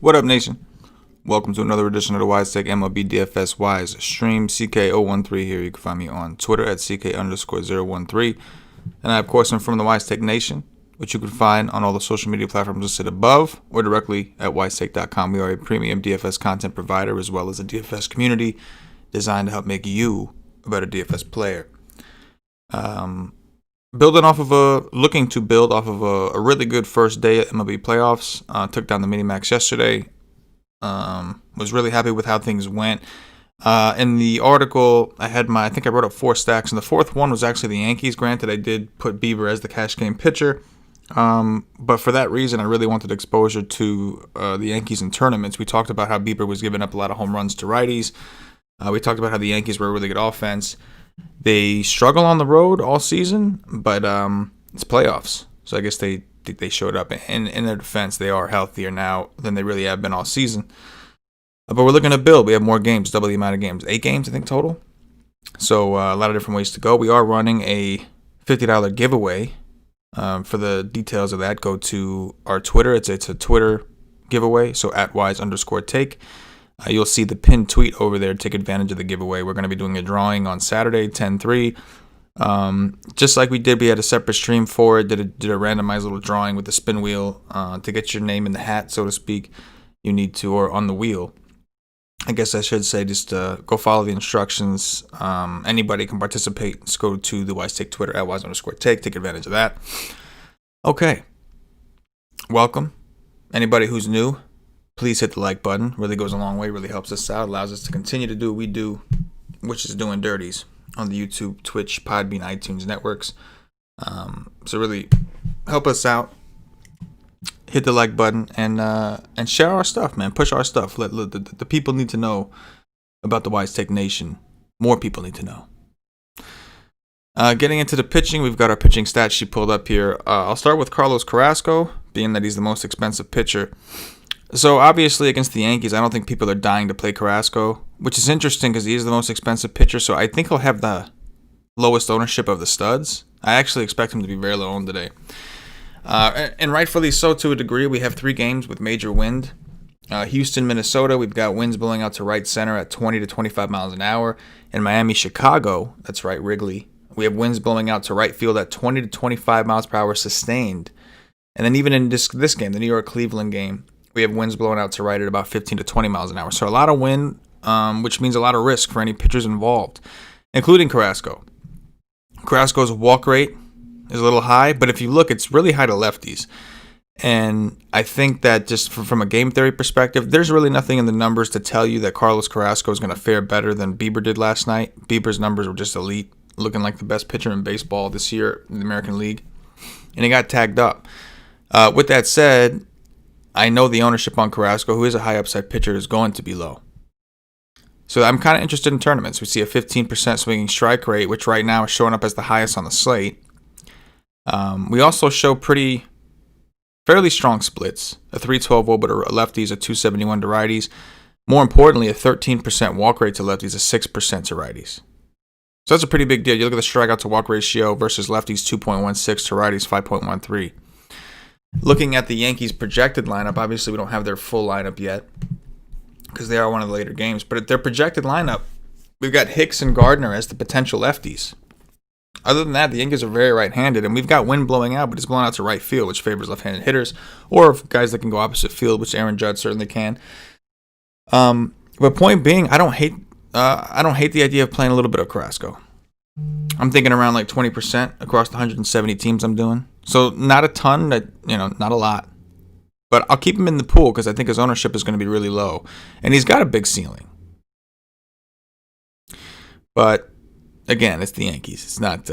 What up, nation? Welcome to another edition of the Wise Tech MLB DFS Wise Stream. CK013 here. You can find me on Twitter at CK_013. And I, of course, am from the Wise Tech Nation, which you can find on all the social media platforms listed above or directly at wisetech.com. We are a premium DFS content provider as well as a DFS community designed to help make you a better DFS player. Looking to build off of a really good first day at MLB playoffs. Took down the Minimax yesterday. Was really happy with how things went. In the article, I think I wrote up 4 stacks, and the fourth one was actually the Yankees. Granted, I did put Bieber as the cash game pitcher, but for that reason, I really wanted exposure to the Yankees in tournaments. We talked about how Bieber was giving up a lot of home runs to righties. We talked about how the Yankees were a really good offense. They struggle on the road all season, but it's playoffs, so I guess they showed up. And in their defense, they are healthier now than they really have been all season. But we're looking to build. We have more games, double the amount of games. 8 games, I think, total. So a lot of different ways to go. We are running a $50 giveaway. For the details of that, go to our Twitter. It's a Twitter giveaway, so at @wise_take. You'll see the pinned tweet over there. Take advantage of the giveaway. We're going to be doing a drawing on Saturday, 10/3. Just like we did, we had a separate stream for it. Did a randomized little drawing with the spin wheel. To get your name in the hat, so to speak, you need to, or on the wheel, I guess I should say, just go follow the instructions. Anybody can participate. Just go to the Wise Take Twitter at @wise_take. Take advantage of that. Okay. Welcome. Anybody who's new, please hit the like button. Really goes a long way. Really helps us out. Allows us to continue to do what we do, which is doing dirties on the YouTube, Twitch, Podbean, iTunes networks. So really help us out. Hit the like button and share our stuff, man. Push our stuff. Let the people need to know about the Wise Tech Nation. More people need to know. Getting into the pitching, we've got our pitching stat sheet pulled up here. I'll start with Carlos Carrasco, being that he's the most expensive pitcher. So obviously against the Yankees, I don't think people are dying to play Carrasco, which is interesting because he is the most expensive pitcher. So I think he'll have the lowest ownership of the studs. I actually expect him to be very low owned today. And rightfully so to a degree. We have 3 games with major wind. Houston, Minnesota, we've got winds blowing out to right center at 20 to 25 miles an hour. In Miami, Chicago, that's right, Wrigley, we have winds blowing out to right field at 20 to 25 miles per hour sustained. And then even in this game, the New York Cleveland game, we have winds blowing out to right at about 15 to 20 miles an hour. So a lot of wind, which means a lot of risk for any pitchers involved, including Carrasco. Carrasco's walk rate is a little high, but if you look, it's really high to lefties. And I think that just from a game theory perspective, there's really nothing in the numbers to tell you that Carlos Carrasco is going to fare better than Bieber did last night. Bieber's numbers were just elite, looking like the best pitcher in baseball this year in the American League. And he got tagged up. With that said, I know the ownership on Carrasco, who is a high upside pitcher, is going to be low. So I'm kind of interested in tournaments. We see a 15% swinging strike rate, which right now is showing up as the highest on the slate. We also show fairly strong splits. A 312 WOBA to lefties, a 271 to righties. More importantly, a 13% walk rate to lefties, a 6% to righties. So that's a pretty big deal. You look at the strikeout to walk ratio versus lefties 2.16 to righties 5.13. Looking at the Yankees' projected lineup, obviously we don't have their full lineup yet because they are one of the later games. But at their projected lineup, we've got Hicks and Gardner as the potential lefties. Other than that, the Yankees are very right-handed, and we've got wind blowing out, but it's blowing out to right field, which favors left-handed hitters, or guys that can go opposite field, which Aaron Judge certainly can. But point being, I don't hate I don't hate the idea of playing a little bit of Carrasco. I'm thinking around like 20% across the 170 teams I'm doing. So not a ton, not a lot. But I'll keep him in the pool because I think his ownership is going to be really low. And he's got a big ceiling. But, again, it's the Yankees. It's not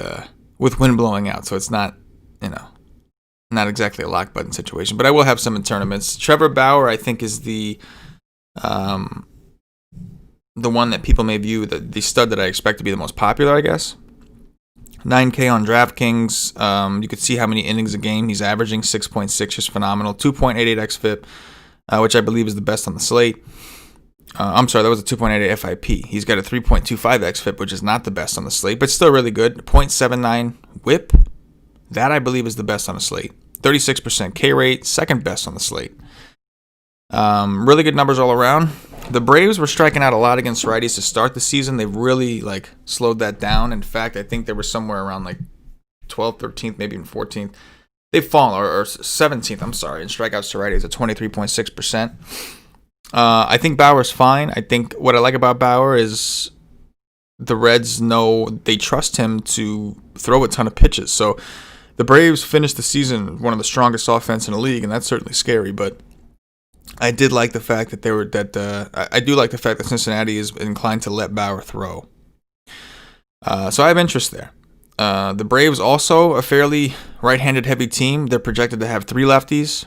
with wind blowing out, so it's not, not exactly a lock button situation. But I will have some in tournaments. Trevor Bauer, I think, is the one that people may view the stud that I expect to be the most popular, I guess. 9K on DraftKings. You could see how many innings a game he's averaging. 6.6, just phenomenal. 2.88 xFIP, which I believe is the best on the slate. I'm sorry, that was a 2.88 FIP. He's got a 3.25 xFIP, which is not the best on the slate, but still really good. 0.79 whip. That, I believe, is the best on the slate. 36% K rate, second best on the slate. Really good numbers all around. The Braves were striking out a lot against righties to start the season. They've really slowed that down. In fact, I think they were somewhere around 12th, 13th, maybe even 14th. They've fallen, or 17th, I'm sorry, in strikeouts to righties at 23.6%. I think Bauer's fine. I think what I like about Bauer is the Reds know they trust him to throw a ton of pitches. So the Braves finished the season one of the strongest offense in the league, and that's certainly scary, but I did like the fact that I do like the fact that Cincinnati is inclined to let Bauer throw. So I have interest there. The Braves also a fairly right-handed heavy team. They're projected to have 3 lefties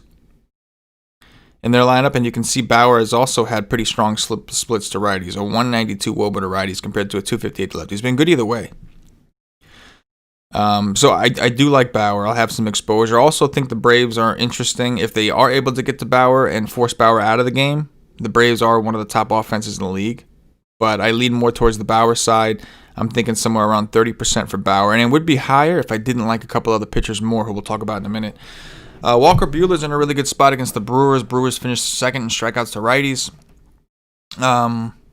in their lineup, and you can see Bauer has also had pretty strong splits to righties. A 192 WOBA to righties compared to a 258 to lefties. He's been good either way. So I do like Bauer. I'll have some exposure. I also think the Braves are interesting. If they are able to get to Bauer and force Bauer out of the game, the Braves are one of the top offenses in the league. But I lean more towards the Bauer side. I'm thinking somewhere around 30% for Bauer. And it would be higher if I didn't like a couple other pitchers more, who we'll talk about in a minute. Walker Buehler's in a really good spot against the Brewers. Brewers finished second in strikeouts to righties.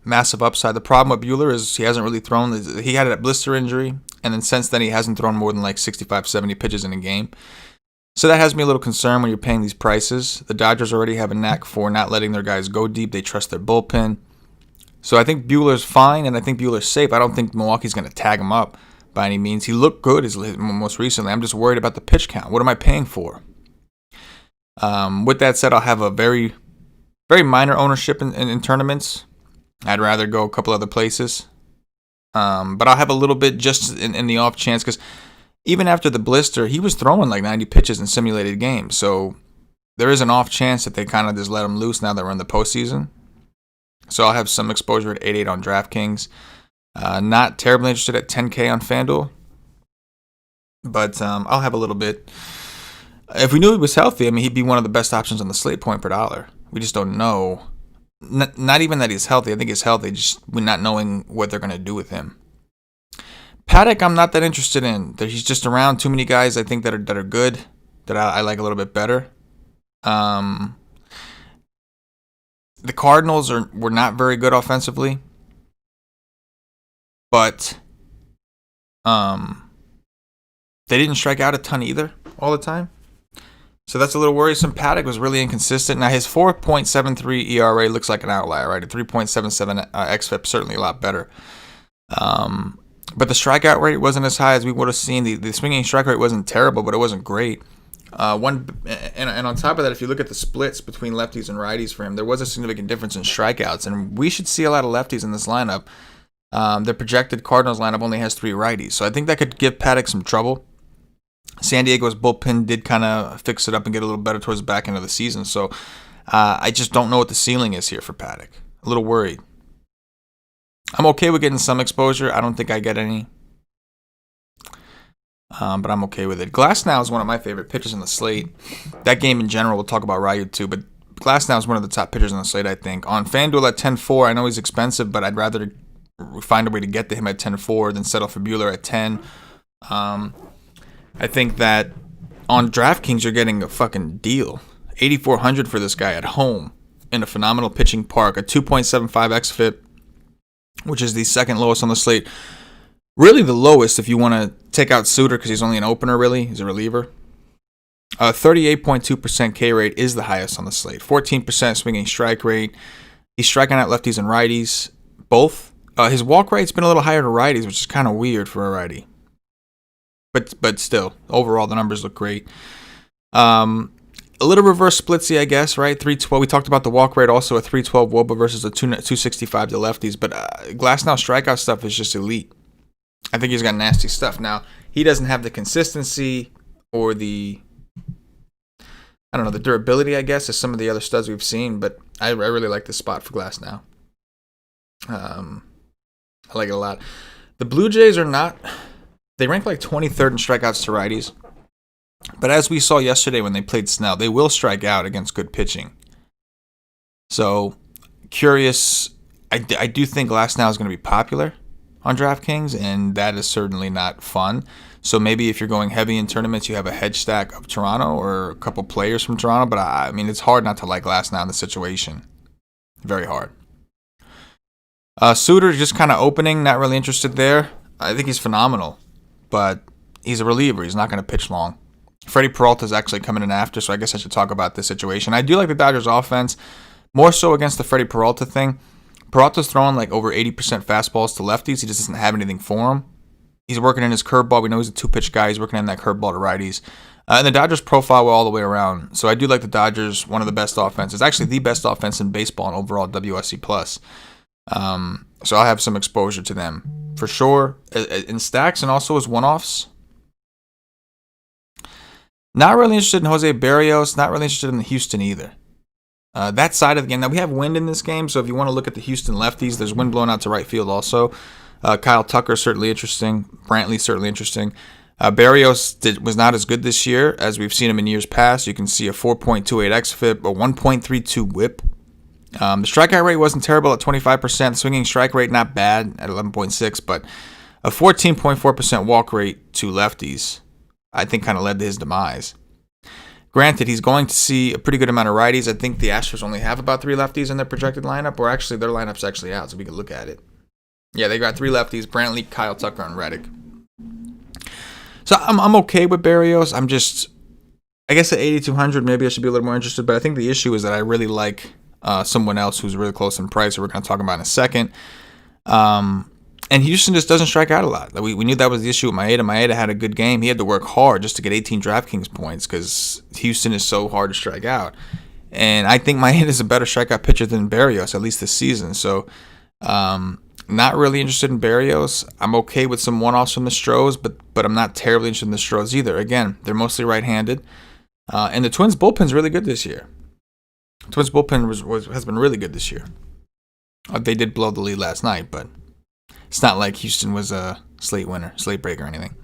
Massive upside. The problem with Buehler is he hasn't really thrown. He had a blister injury, and then since then he hasn't thrown more than 65, 70 pitches in a game. So that has me a little concerned when you're paying these prices. The Dodgers already have a knack for not letting their guys go deep. They trust their bullpen. So I think Buehler's fine, and I think Buehler's safe. I don't think Milwaukee's going to tag him up by any means. He looked good most recently. I'm just worried about the pitch count. What am I paying for? With that said, I'll have a very, very minor ownership in tournaments. I'd rather go a couple other places. But I'll have a little bit just in the off chance, because even after the blister, he was throwing 90 pitches in simulated games. So there is an off chance that they kind of just let him loose now that we're in the postseason. So I'll have some exposure at 8-8 on DraftKings. Not terribly interested at 10K on FanDuel. But I'll have a little bit. If we knew he was healthy, he'd be one of the best options on the slate point per dollar. We just don't know. Not even that he's healthy. I think he's healthy, just we're not knowing what they're going to do with him. Paddock, I'm not that interested in. He's just around too many guys, I think, that are good, that I like a little bit better. The Cardinals were not very good offensively, but they didn't strike out a ton either all the time. So that's a little worrisome. Paddock was really inconsistent. Now, his 4.73 ERA looks like an outlier, right? A 3.77 xFIP, certainly a lot better. But the strikeout rate wasn't as high as we would have seen. The swinging strike rate wasn't terrible, but it wasn't great. And on top of that, if you look at the splits between lefties and righties for him, there was a significant difference in strikeouts. And we should see a lot of lefties in this lineup. The projected Cardinals lineup only has 3 righties. So I think that could give Paddock some trouble. San Diego's bullpen did kind of fix it up and get a little better towards the back end of the season. So I just don't know what the ceiling is here for Paddock. A little worried. I'm okay with getting some exposure. I don't think I get any. But I'm okay with it. Glasnow is one of my favorite pitchers in the slate. That game in general, we'll talk about Ryu too, but Glasnow is one of the top pitchers on the slate, I think. On FanDuel at 10-4, I know he's expensive, but I'd rather find a way to get to him at 10-4 than settle for Buehler at 10. I think that on DraftKings, you're getting a fucking deal. $8,400 for this guy at home in a phenomenal pitching park. A 2.75 xFIP, which is the second lowest on the slate. Really the lowest if you want to take out Suter, because he's only an opener, really. He's a reliever. 38.2% K rate is the highest on the slate. 14% swinging strike rate. He's striking out lefties and righties, both. His walk rate's been a little higher to righties, which is kind of weird for a righty. But still, overall, the numbers look great. A little reverse splitsy, I guess, right? 312. We talked about the walk rate, also a 312 WOBA versus a 265 to lefties. But Glasnow strikeout stuff is just elite. I think he's got nasty stuff. Now, he doesn't have the consistency or the durability, I guess, as some of the other studs we've seen. But I really like this spot for Glasnow. I like it a lot. The Blue Jays they rank like 23rd in strikeouts to righties. But as we saw yesterday when they played Snell, they will strike out against good pitching. So, curious. I do think Glasnow is going to be popular on DraftKings, and that is certainly not fun. So maybe if you're going heavy in tournaments, you have a hedge stack of Toronto or a couple players from Toronto. But I mean, it's hard not to like Glasnow in the situation. Very hard. Suter just kind of opening, not really interested there. I think he's phenomenal, but he's a reliever. He's not going to pitch long. Freddie Peralta is actually coming in after, so I guess I should talk about this situation. I do like the Dodgers offense, more so against the Freddie Peralta thing. Peralta's throwing like over 80% fastballs to lefties. He just doesn't have anything for him. He's working in his curveball. We know he's a two-pitch guy. He's working in that curveball to righties. And the Dodgers profile well all the way around. So I do like the Dodgers, one of the best offenses. Actually, the best offense in baseball and overall WSC+. So I'll have some exposure to them for sure. In stacks and also as one-offs. Not really interested in Jose Barrios. Not really interested in Houston either. That side of the game. Now, we have wind in this game, so if you want to look at the Houston lefties, there's wind blowing out to right field also. Kyle Tucker, certainly interesting. Brantley, certainly interesting. Barrios was not as good this year as we've seen him in years past. You can see a 4.28 xFIP, a 1.32 whip. The strikeout rate wasn't terrible at 25%. Swinging strike rate, not bad at 11.6, but a 14.4% walk rate to lefties, I think kind of led to his demise. Granted, he's going to see a pretty good amount of righties. I think the Astros only have about 3 lefties in their projected lineup, or actually their lineup's actually out, so we can look at it. Yeah, they got 3 lefties, Brantley, Kyle Tucker, and Reddick. So I'm okay with Barrios. I guess at 8,200, maybe I should be a little more interested, but I think the issue is that I really like someone else who's really close in price, who we're going to talk about in a second. And Houston just doesn't strike out a lot. We knew that was the issue with Maeda. Maeda had a good game. He had to work hard just to get 18 DraftKings points because Houston is so hard to strike out. And I think Maeda is a better strikeout pitcher than Barrios, at least this season. So not really interested in Barrios. I'm okay with some one-offs from the Stros, but I'm not terribly interested in the Stros either. Again, they're mostly right-handed. And the Twins' bullpen's really good this year. The Twins' bullpen has been really good this year. They did blow the lead last night, but it's not like Houston was a slate breaker or anything.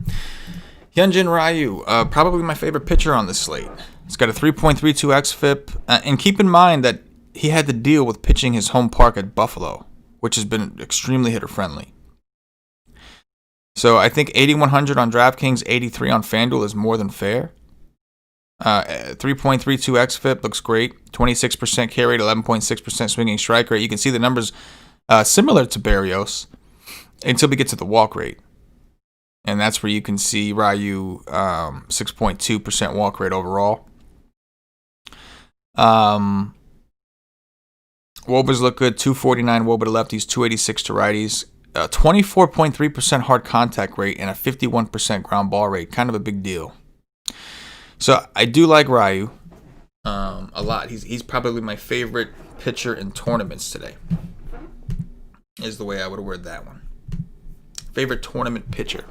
Hyunjin Ryu, probably my favorite pitcher on this slate. He's got a 3.32 xFIP, and keep in mind that he had to deal with pitching his home park at Buffalo, which has been extremely hitter-friendly. So I think 8,100 on DraftKings, 83 on FanDuel is more than fair. 3.32 xFIP looks great. 26% K rate, 11.6% swinging strike rate. You can see the numbers similar to Barrios until we get to the walk rate. And that's where you can see Ryu 6.2% walk rate overall. Wobas look good. 249 Woba to lefties, 286 to righties. 24.3% hard contact rate and a 51% ground ball rate. Kind of a big deal. So I do like Ryu a lot. He's probably my favorite pitcher in tournaments today, is the way I would word that one. Favorite tournament pitcher,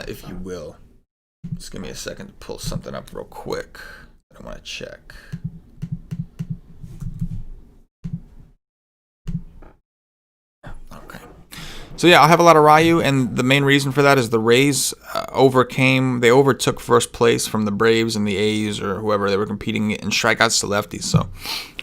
if you will. Just give me a second to pull something up real quick. I want to check. Okay. So yeah, I'll have a lot of Ryu, and the main reason for that is the Rays overtook first place from the Braves and the A's or whoever they were competing in strikeouts to lefties. So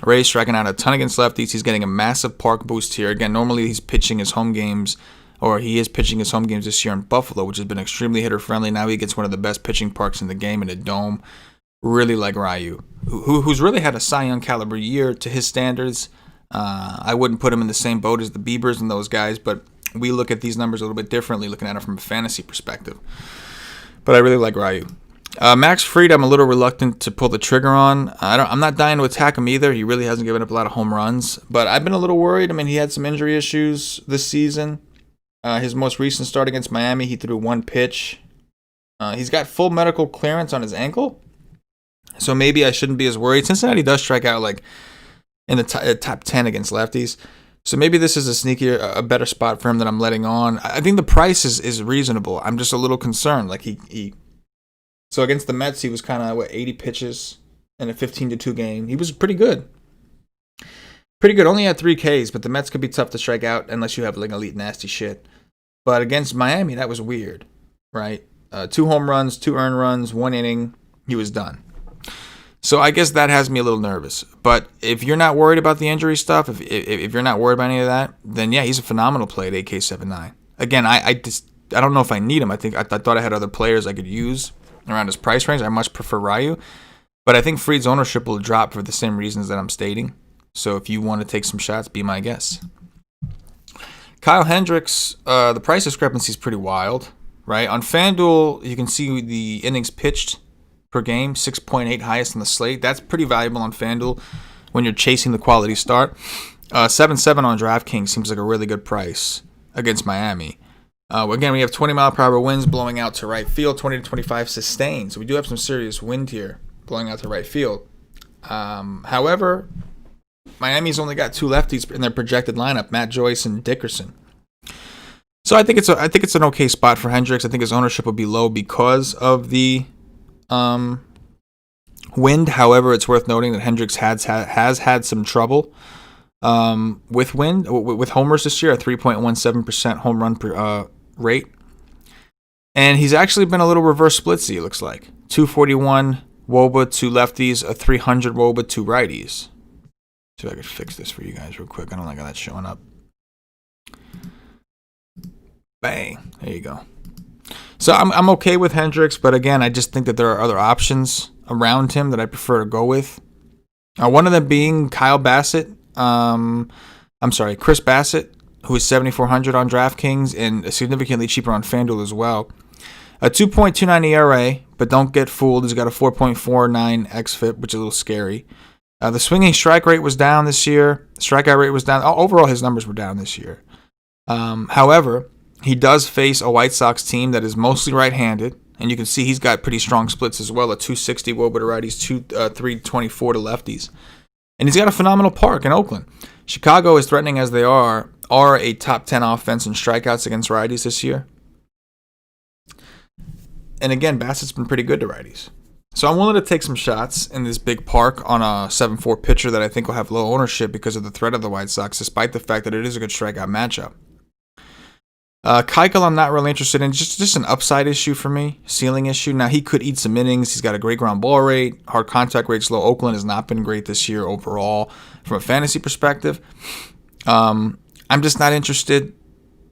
Rays striking out a ton against lefties. He's getting a massive park boost here. Again, normally he's pitching his home games, or he is pitching his home games this year in Buffalo, which has been extremely hitter-friendly. Now he gets one of the best pitching parks in the game in a dome. Really like Ryu, who's really had a Cy Young caliber year to his standards. I wouldn't put him in the same boat as the Biebers and those guys, but we look at these numbers a little bit differently, looking at it from a fantasy perspective. But I really like Ryu. Max Fried, I'm a little reluctant to pull the trigger on. I'm not dying to attack him either. He really hasn't given up a lot of home runs, but I've been a little worried. I mean, he had some injury issues this season. His most recent start against Miami, he threw one pitch. He's got full medical clearance on his ankle, so maybe I shouldn't be as worried. Cincinnati does strike out like in the top 10 against lefties, so maybe this is a better spot for him that I'm letting on. I think the price is reasonable. I'm just a little concerned. Like so against the Mets, he was kind of 80 pitches in a 15-2 game. He was pretty good. Pretty good. Only had 3 Ks, but the Mets could be tough to strike out unless you have like elite nasty shit. But against Miami, that was weird, right? 2 home runs, 2 earned runs, 1 inning, he was done. So I guess that has me a little nervous. But if you're not worried about the injury stuff, if you're not worried about any of that, then yeah, he's a phenomenal play at AK79. Again, I don't know if I need him. I thought I had other players I could use around his price range. I much prefer Ryu. But I think Fried's ownership will drop for the same reasons that I'm stating. So if you want to take some shots, be my guest. Kyle Hendricks, the price discrepancy is pretty wild, right? On FanDuel, you can see the innings pitched per game, 6.8 highest on the slate. That's pretty valuable on FanDuel when you're chasing the quality start. 7.7 on DraftKings seems like a really good price against Miami. Again, we have 20-mile-per-hour winds blowing out to right field, 20 to 25 sustained. So we do have some serious wind here blowing out to right field. However, Miami's only got 2 lefties in their projected lineup, Matt Joyce and Dickerson. So I think it's an okay spot for Hendricks. I think his ownership will be low because of the wind. However, it's worth noting that Hendricks has had some trouble with wind, with homers this year, a 3.17% home run per rate. And he's actually been a little reverse splitsy, it looks like. 241 WOBA, 2 lefties, a 300 WOBA, 2 righties. See if I could fix this for you guys real quick. I don't like how that's showing up. Bang. There you go. So I'm okay with Hendricks, but again, I just think that there are other options around him that I prefer to go with. One of them being Chris Bassett, who is 7,400 on DraftKings and significantly cheaper on FanDuel as well. A 2.29 ERA, but don't get fooled. He's got a 4.49 xFIP, which is a little scary. The swinging strike rate was down this year. Strikeout rate was down. Overall, his numbers were down this year. However, he does face a White Sox team that is mostly right-handed, and you can see he's got pretty strong splits as well, a 260 WOBA to righties, 324 to lefties. And he's got a phenomenal park in Oakland. Chicago, as threatening as they are a top 10 offense in strikeouts against righties this year. And again, Bassett's been pretty good to righties. So I'm willing to take some shots in this big park on a 7-4 pitcher that I think will have low ownership because of the threat of the White Sox, despite the fact that it is a good strikeout matchup. Keuchel, I'm not really interested in. Just an upside issue for me, ceiling issue. Now, he could eat some innings. He's got a great ground ball rate. Hard contact rate's low. Oakland has not been great this year overall from a fantasy perspective. I'm just not interested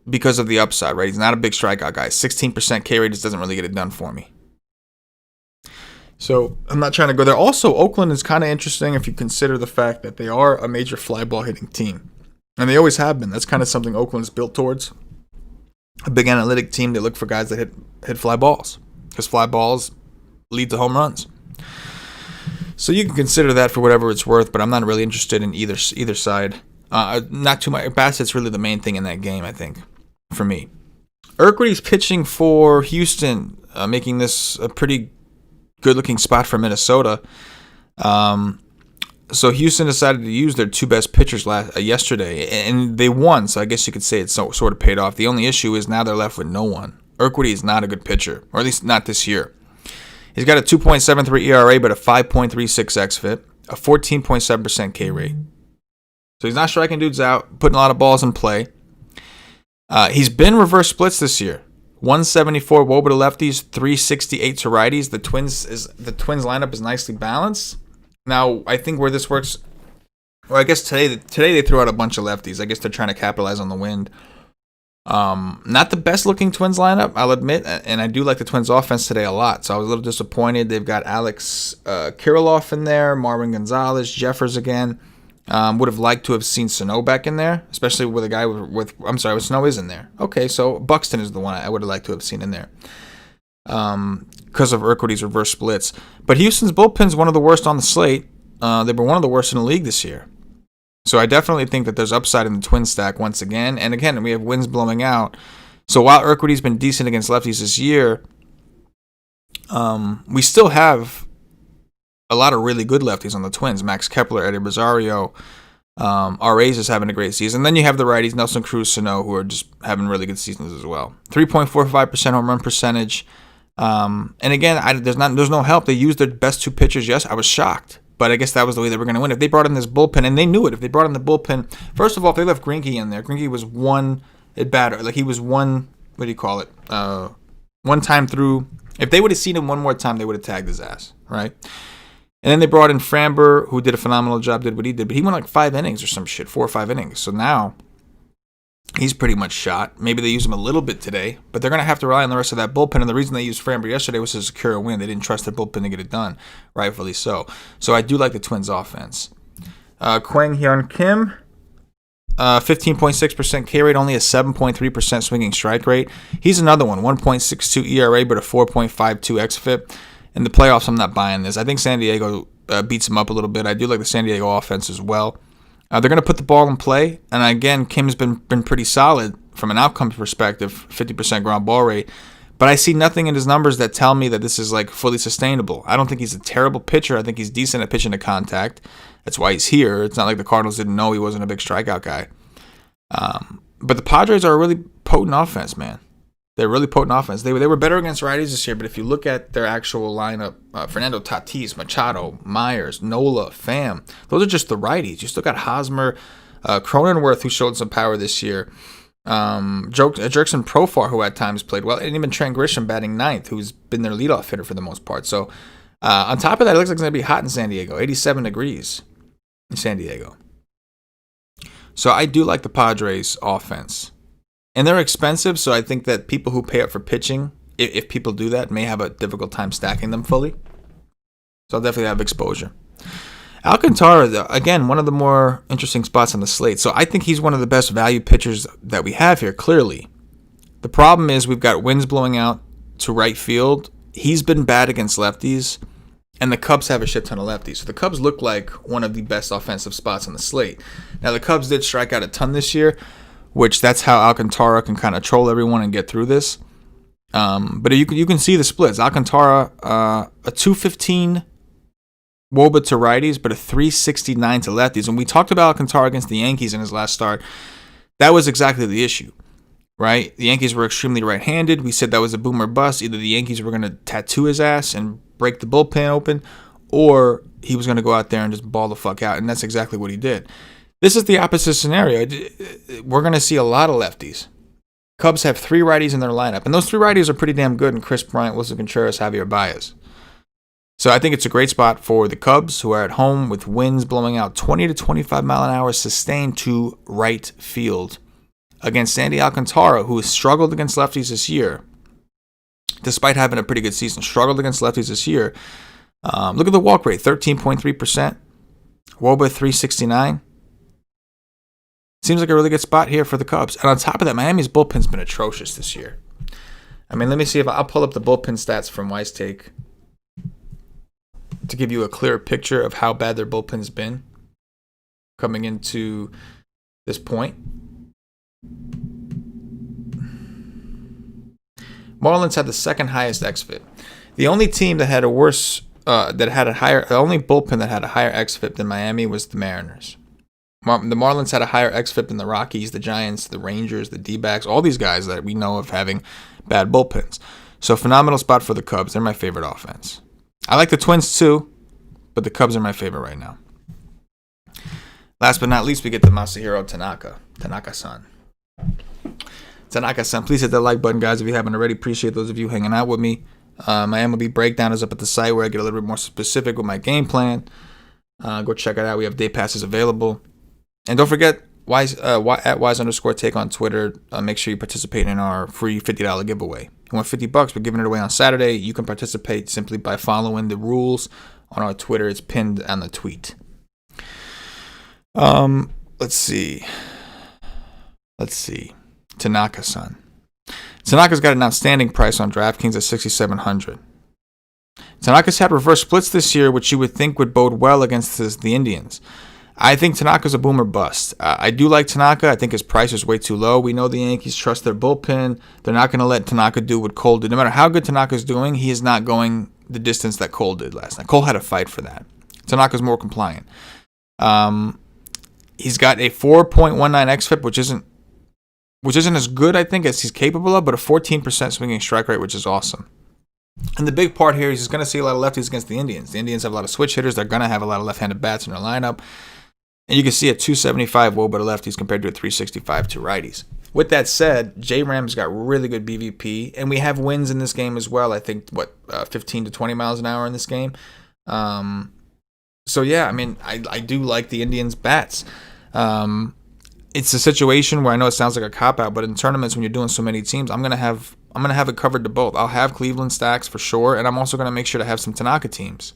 because of the upside, right? He's not a big strikeout guy. 16% K rate just doesn't really get it done for me. So I'm not trying to go there. Also, Oakland is kind of interesting if you consider the fact that they are a major fly ball hitting team. And they always have been. That's kind of something Oakland's built towards. A big analytic team. They look for guys that hit fly balls, because fly balls lead to home runs. So you can consider that for whatever it's worth, but I'm not really interested in either side. Not too much. Bassett's really the main thing in that game, I think, for me. Urquidy's pitching for Houston, making this a pretty good-looking spot for Minnesota. So Houston decided to use their 2 best pitchers yesterday, and they won. So I guess you could say it sort of paid off. The only issue is now they're left with no one. Urquidy is not a good pitcher, or at least not this year. He's got a 2.73 ERA, but a 5.36 xFIP, a 14.7% K rate. So he's not striking dudes out, putting a lot of balls in play. He's been reverse splits this year. 174 WOBA to lefties, 368 to righties. The Twins lineup is nicely balanced. Now, I think where this works, well, I guess today they threw out a bunch of lefties. I guess they're trying to capitalize on the wind. Not the best looking Twins lineup, I'll admit, and I do like the Twins offense today a lot, so I was a little disappointed. They've got Alex Kirilloff in there, Marwin Gonzalez, Jeffers again. Would have liked to have seen Sano back in there, especially with a guy with Sano is in there. Okay, so Buxton is the one I would have liked to have seen in there. because of Urquidy's reverse splits. But Houston's bullpen's one of the worst on the slate. They were one of the worst in the league this year. So I definitely think that there's upside in the twin stack once again. And again, we have winds blowing out. So while Urquidy's been decent against lefties this year, we still have a lot of really good lefties on the Twins. Max Kepler, Eddie Rosario. RAs is having a great season. Then you have the righties, Nelson Cruz, Sano, who are just having really good seasons as well. 3.45% home run percentage. And again, there's no help. They used their best two pitchers. Yes, I was shocked. But I guess that was the way they were going to win. If they brought in this bullpen, and they knew it, if they brought in the bullpen, first of all, if they left Greinke in there, Greinke was one at bat, like he was one, what do you call it? One time through. If they would have seen him one more time, they would have tagged his ass, right? And then they brought in Framber, who did a phenomenal job, did what he did. But he went like 5 innings or some shit, 4 or 5 innings. So now he's pretty much shot. Maybe they use him a little bit today, but they're going to have to rely on the rest of that bullpen. And the reason they used Framber yesterday was to secure a win. They didn't trust their bullpen to get it done, rightfully so. So I do like the Twins' offense. Kwang Hyun Kim, 15.6% K rate, only a 7.3% swinging strike rate. He's another one, 1.62 ERA, but a 4.52 xFIP. In the playoffs, I'm not buying this. I think San Diego beats him up a little bit. I do like the San Diego offense as well. They're going to put the ball in play. And again, Kim's been pretty solid from an outcome perspective, 50% ground ball rate. But I see nothing in his numbers that tell me that this is like fully sustainable. I don't think he's a terrible pitcher. I think he's decent at pitching to contact. That's why he's here. It's not like the Cardinals didn't know he wasn't a big strikeout guy. But the Padres are a really potent offense, man. They're really potent offense. They were better against righties this year, but if you look at their actual lineup, Fernando Tatis, Machado, Myers, Nola, Pham, those are just the righties. You still got Hosmer, Cronenworth, who showed some power this year. Jerkson Profar, who at times played well, and even Trent Grisham batting ninth, who's been their leadoff hitter for the most part. So on top of that, it looks like it's going to be hot in San Diego, 87 degrees in San Diego. So I do like the Padres' offense. And they're expensive, so I think that people who pay up for pitching, if people do that, may have a difficult time stacking them fully. So I'll definitely have exposure. Alcantara, again, one of the more interesting spots on the slate. So I think he's one of the best value pitchers that we have here, clearly. The problem is we've got winds blowing out to right field. He's been bad against lefties, and the Cubs have a shit ton of lefties. So the Cubs look like one of the best offensive spots on the slate. Now, the Cubs did strike out a ton this year, which that's how Alcantara can kind of troll everyone and get through this. But you can see the splits. Alcantara, a 215 WOBA to righties, but a 369 to lefties. And we talked about Alcantara against the Yankees in his last start. That was exactly the issue, right? The Yankees were extremely right-handed. We said that was a boom or bust. Either the Yankees were going to tattoo his ass and break the bullpen open, or he was going to go out there and just ball the fuck out. And that's exactly what he did. This is the opposite scenario. We're going to see a lot of lefties. Cubs have 3 righties in their lineup, and those 3 righties are pretty damn good in Chris Bryant, Wilson Contreras, Javier Baez. So I think it's a great spot for the Cubs, who are at home with winds blowing out 20 to 25 mile an hour sustained to right field against Sandy Alcantara, who has struggled against lefties this year, despite having a pretty good season. Struggled against lefties this year. Look at the walk rate, 13.3%. WOBA 369. Seems like a really good spot here for the Cubs. And on top of that, Miami's bullpen's been atrocious this year. I mean, let me see if I'll pull up the bullpen stats from Wise Take to give you a clearer picture of how bad their bullpen's been coming into this point. Marlins had the second highest xFIP. The only team that had a worse, the only bullpen that had a higher xFIP than Miami was the Mariners. The Marlins had a higher xFIP than the Rockies, the Giants, the Rangers, the D-backs, all these guys that we know of having bad bullpens. So phenomenal spot for the Cubs. They're my favorite offense. I like the Twins too, but the Cubs are my favorite right now. Last but not least, we get to Masahiro Tanaka. Tanaka-san. Tanaka-san, please hit that like button, guys, if you haven't already. Appreciate those of you hanging out with me. My MLB breakdown is up at the site where I get a little bit more specific with my game plan. Go check it out. We have day passes available. And don't forget, at Wise_take on Twitter. Make sure you participate in our free $50 giveaway. You want $50? We're giving it away on Saturday. You can participate simply by following the rules on our Twitter. It's pinned on the tweet. Let's see. Tanaka-san. Tanaka's got an outstanding price on DraftKings at 6,700. Tanaka's had reverse splits this year, which you would think would bode well against the Indians. I think Tanaka's a boomer bust. I do like Tanaka. I think his price is way too low. We know the Yankees trust their bullpen. They're not going to let Tanaka do what Cole did. No matter how good Tanaka's doing, he is not going the distance that Cole did last night. Cole had to fight for that. Tanaka's more compliant. He's got a 4.19 xFIP, which isn't as good, I think, as he's capable of, but a 14% swinging strike rate, which is awesome. And the big part here is he's going to see a lot of lefties against the Indians. The Indians have a lot of switch hitters. They're going to have a lot of left-handed bats in their lineup. And you can see a 275 WOBA to lefties compared to a 365 to righties. With that said, J-Ram's got really good BVP, and we have winds in this game as well. I think, 15 to 20 miles an hour in this game. So, yeah, I mean, I do like the Indians' bats. It's a situation where I know it sounds like a cop-out, but in tournaments when you're doing so many teams, I'm gonna have it covered to both. I'll have Cleveland stacks for sure, and I'm also gonna make sure to have some Tanaka teams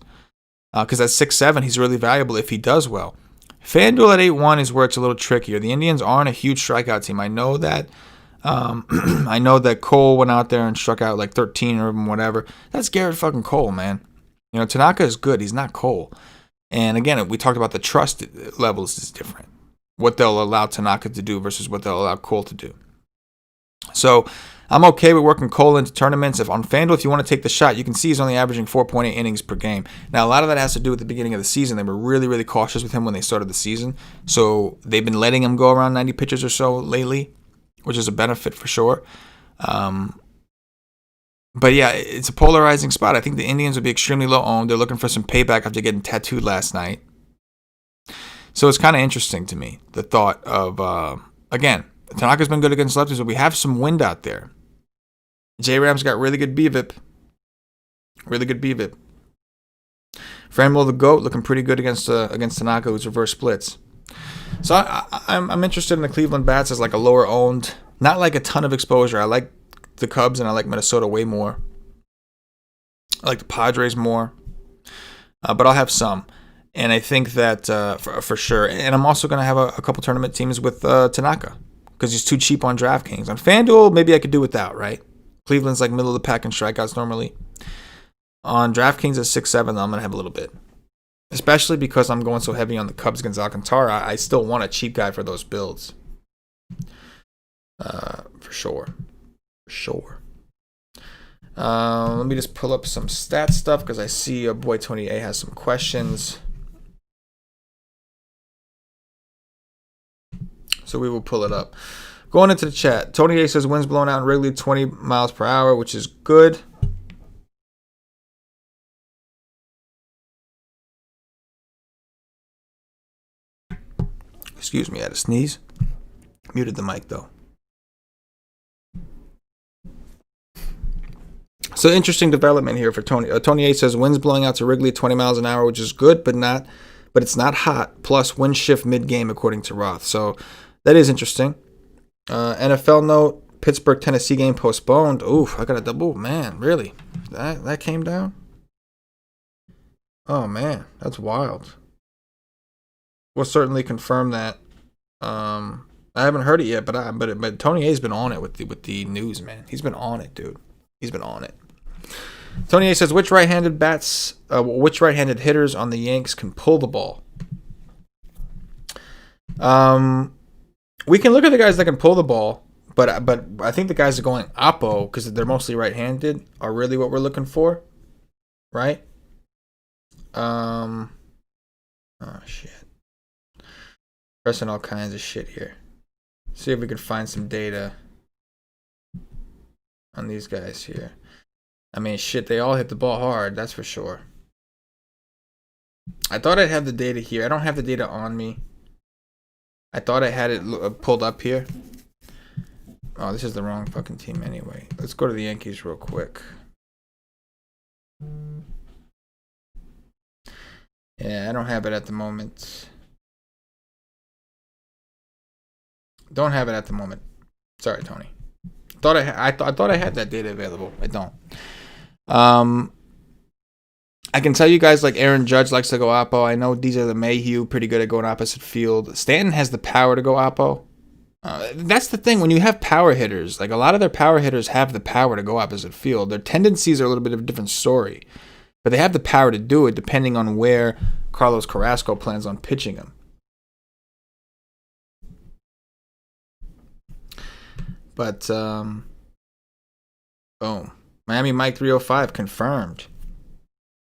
because at 6-7 he's really valuable if he does well. FanDuel at 8-1 is where it's a little trickier. The Indians aren't a huge strikeout team. I know that. I know that Cole went out there and struck out like 13 or whatever. That's Garrett fucking Cole, man. You know, Tanaka is good. He's not Cole. And again, we talked about the trust levels is different. What they'll allow Tanaka to do versus what they'll allow Cole to do. So I'm okay with working Cole into tournaments. If on FanDuel, if you want to take the shot, you can see he's only averaging 4.8 innings per game. Now, a lot of that has to do with the beginning of the season. They were really, really cautious with him when they started the season. So they've been letting him go around 90 pitches or so lately, which is a benefit for sure. But yeah, it's a polarizing spot. I think the Indians will be extremely low owned. They're looking for some payback after getting tattooed last night. So it's kind of interesting to me, the thought of, again, Tanaka's been good against lefties, but we have some wind out there. J-Ram's got really good BVIP. Really good BVIP. Framel the GOAT looking pretty good against Tanaka, who's reverse splits. So I'm interested in the Cleveland bats as like a lower owned, not like a ton of exposure. I like the Cubs and I like Minnesota way more. I like the Padres more. But I'll have some. And I think that for sure. And I'm also going to have a couple tournament teams with Tanaka because he's too cheap on DraftKings. On FanDuel, maybe I could do without, right? Cleveland's like middle of the pack in strikeouts normally. On DraftKings at 6-7, I'm going to have a little bit. Especially because I'm going so heavy on the Cubs against Alcantara. I still want a cheap guy for those builds. For sure. For sure. Let me just pull up some stat stuff because I see your boy Tony A has some questions. So we will pull it up. Going into the chat, Tony A says winds blowing out in Wrigley 20 miles per hour, which is good. Excuse me, I had to sneeze. Muted the mic though. So interesting development here for Tony. Tony A says winds blowing out to Wrigley 20 miles an hour, which is good, but it's not hot. Plus wind shift mid game, according to Roth. So that is interesting. NFL note: Pittsburgh Tennessee game postponed. Oof, I got a double. Man, really? That came down? Oh man, that's wild. We'll certainly confirm that. I haven't heard it yet, but Tony A's been on it with the news, man. He's been on it, dude. He's been on it. Tony A says, which right-handed hitters on the Yanks can pull the ball? We can look at the guys that can pull the ball, but I think the guys that are going oppo, because they're mostly right-handed, are really what we're looking for, right? Oh, shit. Pressing all kinds of shit here. See if we can find some data on these guys here. I mean, shit, they all hit the ball hard, that's for sure. I thought I'd have the data here. I don't have the data on me. I thought I had it pulled up here. Oh, this is the wrong fucking team anyway. Let's go to the Yankees real quick. Yeah, I don't have it at the moment. Don't have it at the moment. Sorry, Tony. I thought I had that data available. I don't. I can tell you guys like Aaron Judge likes to go oppo. I know DJ LeMahieu pretty good at going opposite field. Stanton has the power to go oppo. That's the thing. When you have power hitters, like a lot of their power hitters have the power to go opposite field. Their tendencies are a little bit of a different story, but they have the power to do it depending on where Carlos Carrasco plans on pitching him. But, boom. Miami Mike 305 confirmed.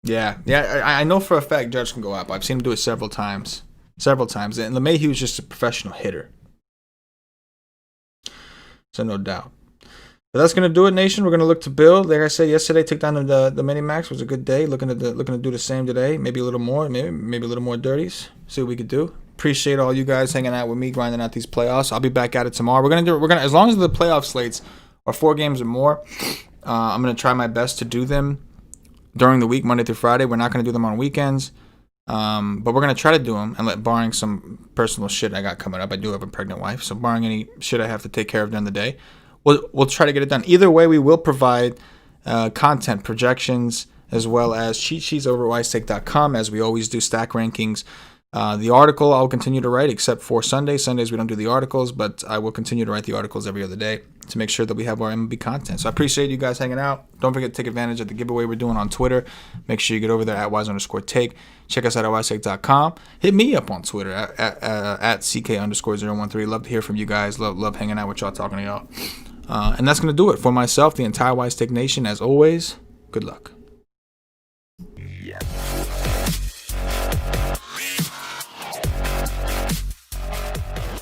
Yeah, I know for a fact Judge can go up. I've seen him do it several times. And LeMahieu is just a professional hitter. So no doubt. But that's gonna do it, Nation. We're gonna look to build. Like I said yesterday, took down the mini max. Was a good day. Looking to do the same today. Maybe a little more. Maybe a little more dirties. See what we could do. Appreciate all you guys hanging out with me, grinding out these playoffs. I'll be back at it tomorrow. We're gonna as long as the playoff slates are 4 games or more. I'm gonna try my best to do them during the week, Monday through Friday. We're not gonna do them on weekends. But we're going to try to do them, and barring some personal shit I got coming up. I do have a pregnant wife, so barring any shit I have to take care of during the day, we'll try to get it done. Either way, we will provide content, projections, as well as cheat sheets over at wisestake.com, as we always do, stack rankings. The article I'll continue to write, except for Sundays. Sundays we don't do the articles, but I will continue to write the articles every other day to make sure that we have our MLB content. So I appreciate you guys hanging out. Don't forget to take advantage of the giveaway we're doing on Twitter. Make sure you get over there at @wise_take. Check us out at wisestake.com. Hit me up on Twitter at CK_013. Love to hear from you guys. Love hanging out with y'all, talking to y'all. And that's going to do it for myself, the entire Wise Take Nation. As always, good luck.